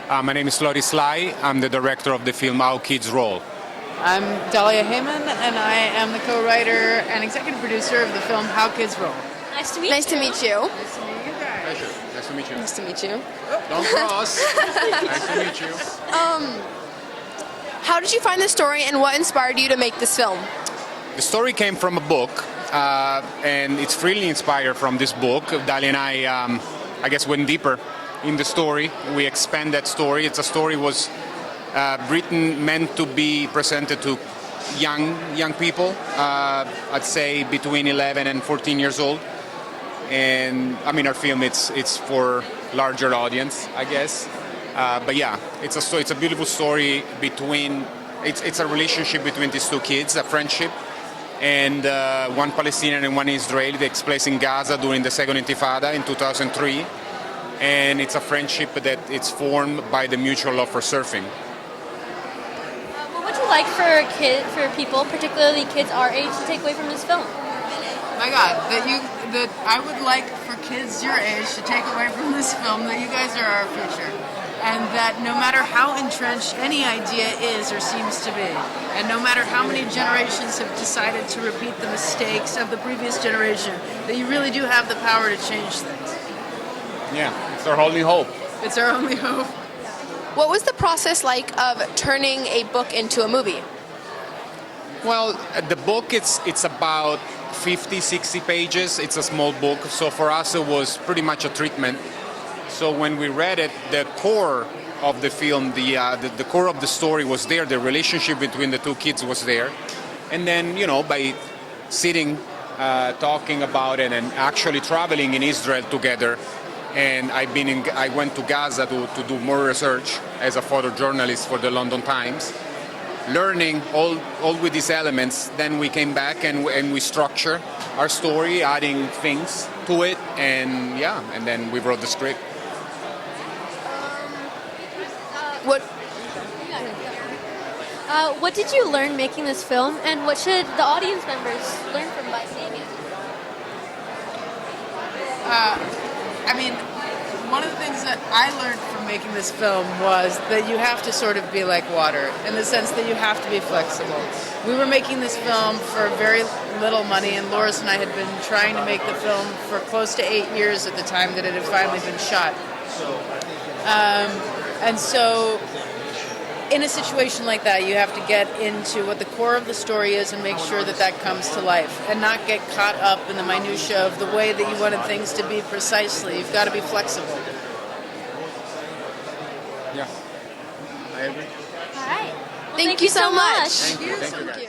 My name is Loris Lai. I'm the director of the film How Kids Roll. I'm Dahlia Heyman, and I am the co-writer and executive producer of the film How Kids Roll. Nice to meet you. Nice to meet you guys. Pleasure. Nice to meet you. Nice to meet you. Don't cross. Nice to meet you. How did you find the story and what inspired you to make this film? The story came from a book, and it's really inspired from this book. Dahlia and I guess, went deeper in the story. We expand that story. It's a story was written, meant to be presented to young people. I'd say between 11 and 14 years old. And I mean, our film it's for larger audience, I guess. But yeah, it's a beautiful story between. It's a relationship between these two kids, a friendship, and one Palestinian and one Israeli. It takes place in Gaza during the Second Intifada in 2003, and it's a friendship that it's formed by the mutual love for surfing. What would you like for people, particularly kids our age, to take away from this film? My God, that I would like for kids your age to take away from this film that you guys are our future. And that no matter how entrenched any idea is or seems to be, and no matter how many generations have decided to repeat the mistakes of the previous generation, that you really do have the power to change things. Yeah, it's our only hope. It's our only hope. What was the process like of turning a book into a movie? Well, the book, it's about 50, 60 pages. It's a small book, so for us it was pretty much a treatment. So when we read it, the core of the film, the core of the story was there. The relationship between the two kids was there. And then, by sitting, talking about it, and actually traveling in Israel together, and I went to Gaza to do more research as a photojournalist for the London Times, learning all with these elements. Then we came back and we structure our story, adding things to it, and then we wrote the script. What did you learn making this film, and what should the audience members learn from by seeing it? One of the things that I learned from making this film was that you have to sort of be like water, in the sense that you have to be flexible. We were making this film for very little money, and Loris and I had been trying to make the film for close to 8 years at the time that it had finally been shot. And so in a situation like that, you have to get into what the core of the story is and make sure that that comes to life, and not get caught up in the minutia of the way that you wanted things to be precisely. You've got to be flexible. Yeah, I agree. All right. Well, thank you so much. Thank you.